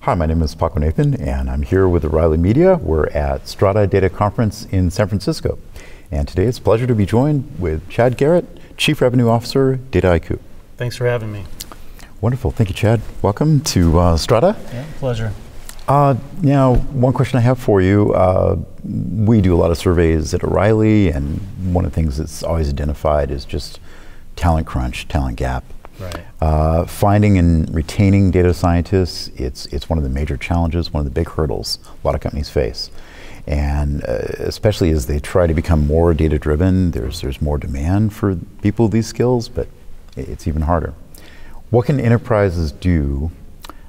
Hi, my name is Paco Nathan, and I'm here with O'Reilly Media. We're at Strata Data Conference in San Francisco. And today it's a pleasure to be joined with Chad Garrett, Chief Revenue Officer, Dataiku. Thanks for having me. Wonderful. Thank you, Chad. Welcome to Strata. Yeah, pleasure. Now, one question I have for you. We do a lot of surveys at O'Reilly, and one of the things that's always identified is just talent crunch, talent gap. Right. Finding and retaining data scientists, it's one of the major challenges, one of the big hurdles a lot of companies face. And especially as they try to become more data driven, there's more demand for people with these skills, but it's even harder. What can enterprises do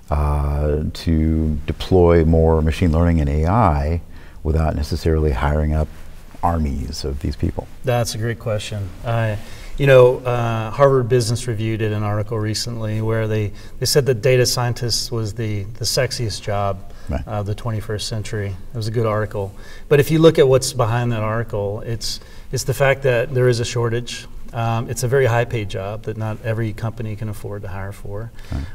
to deploy more machine learning and AI without necessarily hiring up armies of these people? That's a great question. Harvard Business Review did an article recently where they said that data scientists was the sexiest job of the 21st century. It was a good article. But if you look at what's behind that article, it's the fact that there is a shortage. It's a very high-paid job that not every company can afford to hire for.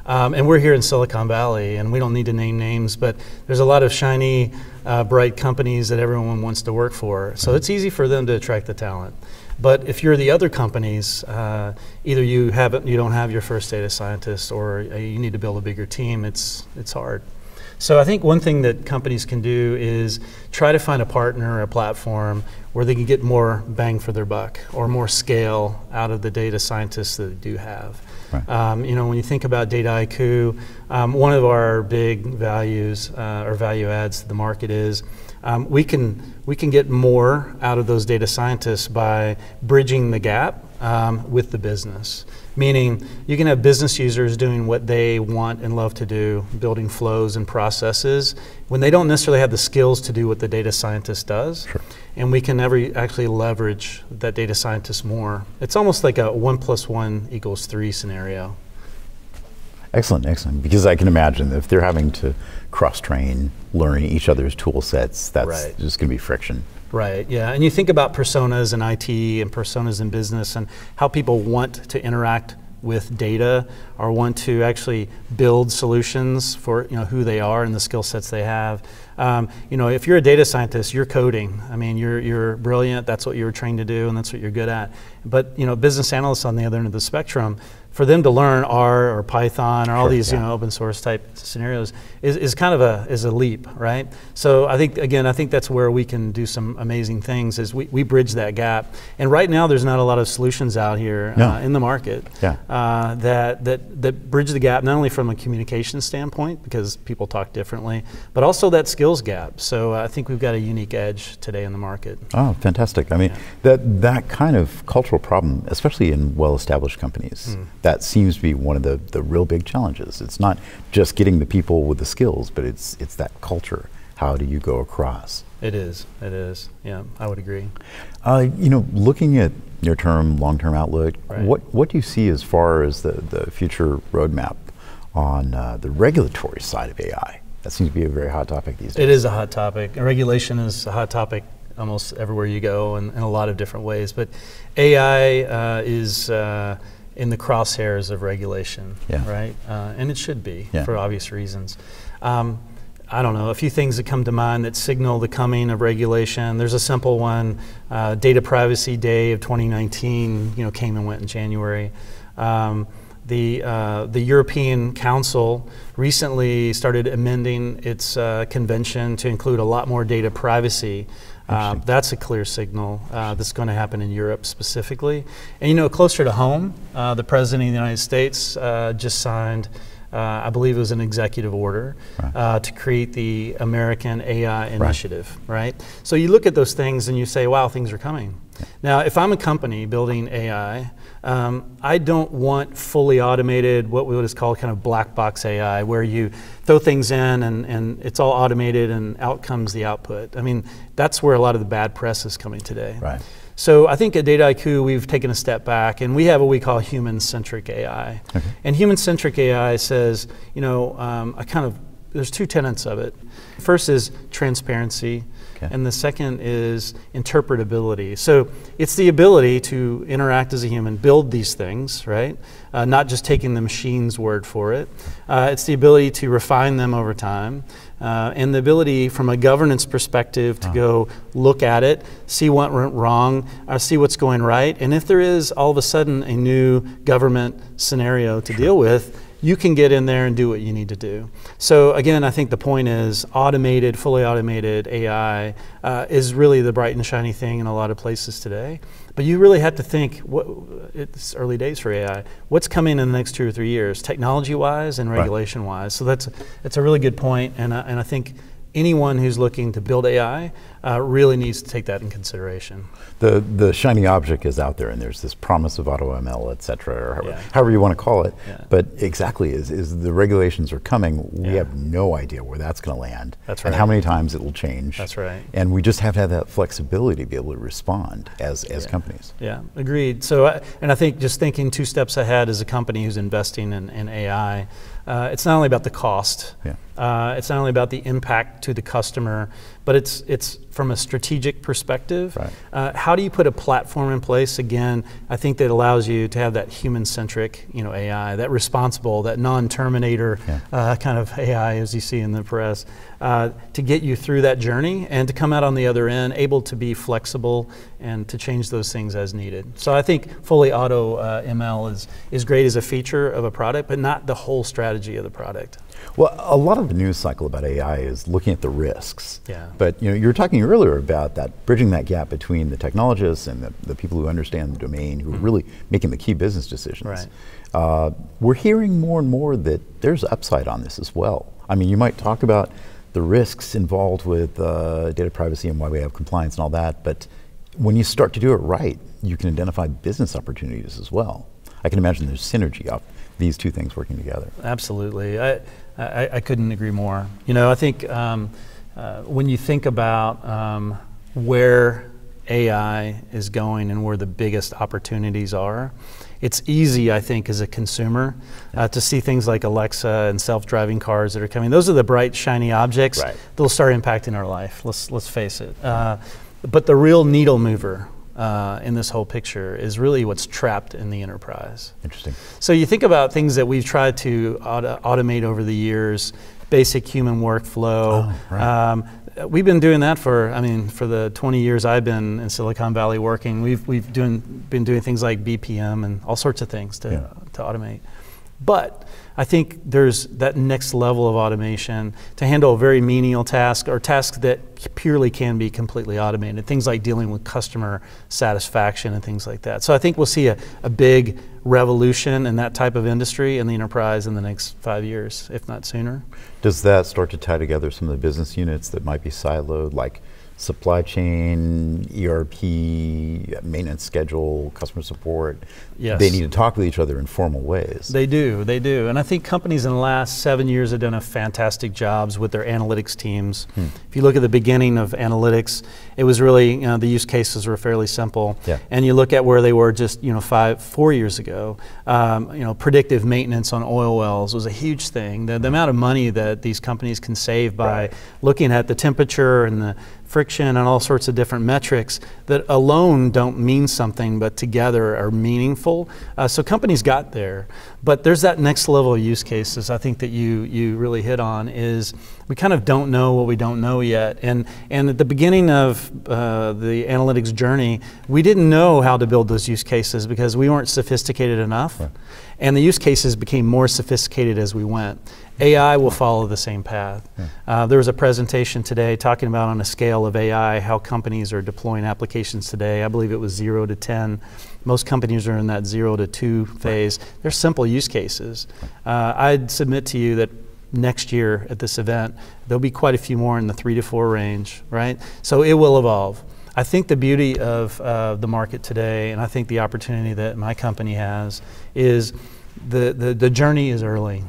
And we're here in Silicon Valley, and we don't need to name names, but there's a lot of shiny, bright companies that everyone wants to work for. So it's easy for them to attract the talent. But if you're the other companies, either you don't have your first data scientist, or you need to build a bigger team, it's hard. So I think one thing that companies can do is try to find a partner or a platform where they can get more bang for their buck or more scale out of the data scientists that they do have. Right. When you think about Dataiku, one of our big values or value adds to the market is we can get more out of those data scientists by bridging the gap with the business. Meaning you can have business users doing what they want and love to do, building flows and processes, when they don't necessarily have the skills to do what the data scientist does. Sure. And we can actually leverage that data scientist more. It's almost like a 1 + 1 = 3 scenario. Excellent, excellent. Because I can imagine if they're having to cross-train, learn each other's tool sets, that's just going to be friction. Right, yeah, and you think about personas in IT and personas in business and how people want to interact with data or want to actually build solutions for who they are and the skill sets they have. If you're a data scientist, you're coding. I mean, you're brilliant, that's what you were trained to do and that's what you're good at. But business analysts on the other end of the spectrum, for them to learn R or Python or all these open source type scenarios is kind of a leap, right? So I think that's where we can do some amazing things is we bridge that gap. And right now there's not a lot of solutions out here in the market that bridge the gap, not only from a communication standpoint because people talk differently, but also that skills gap. So I think we've got a unique edge today in the market. Oh, fantastic. I mean, that kind of cultural problem, especially in well-established companies, that seems to be one of the real big challenges. It's not just getting the people with the skills, but it's that culture. How do you go across? It is. Yeah, I would agree. Looking at near-term, long-term outlook, what do you see as far as the future roadmap on the regulatory side of AI? That seems to be a very hot topic these days. It is a hot topic. Regulation is a hot topic almost everywhere you go in a lot of different ways. But AI is in the crosshairs of regulation, right? And it should be for obvious reasons. I don't know, a few things that come to mind that signal the coming of regulation. There's a simple one, Data Privacy Day of 2019, came and went in January. The European Council recently started amending its convention to include a lot more data privacy. That's a clear signal that's going to happen in Europe specifically. And closer to home, the President of the United States just signed, I believe it was an executive order, to create the American AI Initiative, right? So you look at those things and you say, wow, things are coming. Now, if I'm a company building AI, I don't want fully automated, what we would call kind of black box AI, where you throw things in and it's all automated and out comes the output. I mean, that's where a lot of the bad press is coming today. Right. So I think at Dataiku we've taken a step back and we have what we call human-centric AI. And human-centric AI says, I kind of there's two tenets of it. First is transparency, and the second is interpretability. So it's the ability to interact as a human, build these things, right? Not just taking the machine's word for it. It's the ability to refine them over time, and the ability from a governance perspective to go look at it, see what went wrong, see what's going right, and if there is all of a sudden a new government scenario to deal with, you can get in there and do what you need to do. So again, I think the point is automated, fully automated AI is really the bright and shiny thing in a lot of places today. But you really have to think, it's early days for AI, what's coming in the next 2 or 3 years, technology-wise and regulation-wise. So that's a really good point, and I think anyone who's looking to build AI really needs to take that in consideration. The shiny object is out there, and there's this promise of auto ML, et cetera, or however you want to call it. But exactly, as the regulations are coming, we have no idea where that's going to land. That's right. And how many times it will change. That's right. And we just have to have that flexibility to be able to respond as companies. Yeah, agreed. So, and I think just thinking 2 steps ahead as a company who's investing in AI, it's not only about the cost, it's not only about the impact to the customer, but it's from a strategic perspective. How do you put a platform in place, again, I think that allows you to have that human-centric AI, that responsible, that non-terminator kind of AI as you see in the press, to get you through that journey and to come out on the other end able to be flexible and to change those things as needed. So I think fully auto ML is great as a feature of a product, but not the whole strategy of the product. Well, a lot of the news cycle about AI is looking at the risks. But you were talking earlier about that, bridging that gap between the technologists and the people who understand the domain, who are really making the key business decisions. We're hearing more and more that there's upside on this as well. I mean, you might talk about the risks involved with data privacy and why we have compliance and all that, but when you start to do it right, you can identify business opportunities as well. I can imagine there's synergy of these two things working together. Absolutely. I couldn't agree more. I think when you think about where AI is going and where the biggest opportunities are, it's easy, I think, as a consumer to see things like Alexa and self-driving cars that are coming. Those are the bright, shiny objects. They'll start impacting our life, let's face it. But the real needle mover in this whole picture is really what's trapped in the enterprise. Interesting. So you think about things that we've tried to automate over the years, basic human workflow. We've been doing that for the 20 years I've been in Silicon Valley working. We've been doing things like BPM and all sorts of things to automate. But I think there's that next level of automation to handle a very menial task or tasks that purely can be completely automated. Things like dealing with customer satisfaction and things like that. So I think we'll see a big revolution in that type of industry in the enterprise in the next 5 years, if not sooner. Does that start to tie together some of the business units that might be siloed, like supply chain, ERP, maintenance schedule, customer support? They need to talk with each other in formal ways. They do. And I think companies in the last 7 years have done a fantastic jobs with their analytics teams. If you look at the beginning of analytics, it was really, the use cases were fairly simple. And you look at where they were just 4 years ago, predictive maintenance on oil wells was a huge thing. The amount of money that these companies can save by looking at the temperature and the friction and all sorts of different metrics that alone don't mean something, but together are meaningful. So companies got there, but there's that next level of use cases I think that you really hit on is we kind of don't know what we don't know yet. And at the beginning of the analytics journey, we didn't know how to build those use cases because we weren't sophisticated enough. And the use cases became more sophisticated as we went. AI will follow the same path. There was a presentation today talking about on a scale of AI how companies are deploying applications today. I believe it was 0 to 10. Most companies are in that 0 to 2 phase. They're simple use cases. I'd submit to you that next year at this event, there'll be quite a few more in the 3 to 4 range, right? So it will evolve. I think the beauty of the market today, and I think the opportunity that my company has, is the journey is early.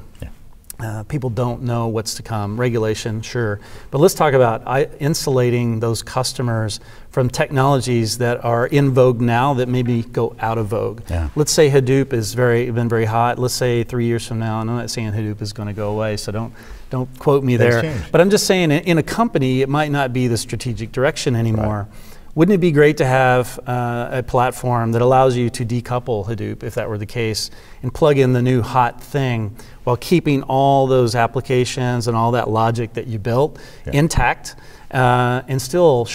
people don't know what's to come. Regulation, sure. But let's talk about insulating those customers from technologies that are in vogue now that maybe go out of vogue. Yeah. Let's say Hadoop has been very hot. Let's say 3 years from now, and I'm not saying Hadoop is going to go away, so don't quote me there. Changed. But I'm just saying in a company, it might not be the strategic direction anymore. Right. Wouldn't it be great to have a platform that allows you to decouple Hadoop, if that were the case, and plug in the new hot thing while keeping all those applications and all that logic that you built intact, and still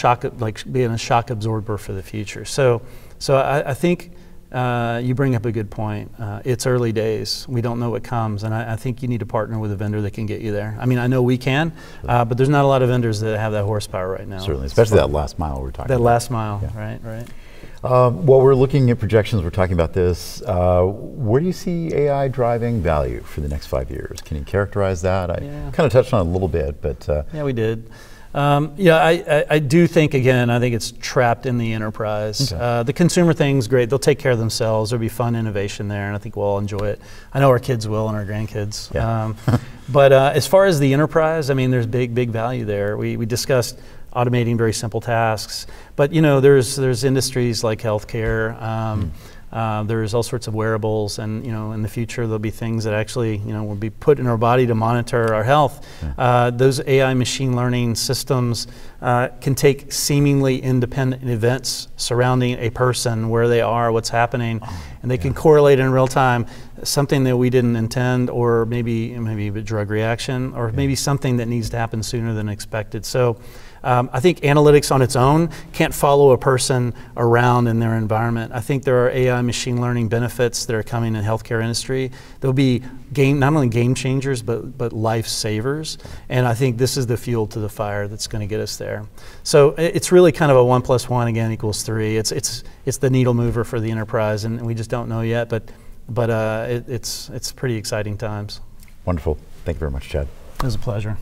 being a shock absorber for the future. So I think you bring up a good point. It's early days. We don't know what comes, and I think you need to partner with a vendor that can get you there. I mean, I know we can, but there's not a lot of vendors that have that horsepower right now. Certainly, especially that last mile we're talking about. That last mile, right. While we're looking at projections, we're talking about this. Where do you see AI driving value for the next 5 years? Can you characterize that? I kind of touched on it a little bit, but yeah, we did. I do think, again, I think it's trapped in the enterprise. Okay. The consumer thing's great. They'll take care of themselves. There'll be fun innovation there, and I think we'll all enjoy it. I know our kids will and our grandkids. Yeah. But as far as the enterprise, I mean, there's big value there. We discussed automating very simple tasks, but there's industries like healthcare. There's all sorts of wearables, and in the future there'll be things that actually will be put in our body to monitor our health. Those AI machine learning systems can take seemingly independent events surrounding a person, where they are, what's happening, and they can correlate in real time something that we didn't intend, or maybe a drug reaction, or maybe something that needs to happen sooner than expected. So I think analytics on its own can't follow a person around in their environment. I think there are AI machine learning benefits that are coming in the healthcare industry. There'll be not only game changers, but life savers. And I think this is the fuel to the fire that's going to get us there. So it's really kind of a 1 + 1 again equals 3. It's the needle mover for the enterprise, and we just don't know yet. But it's pretty exciting times. Wonderful. Thank you very much, Chad. It was a pleasure.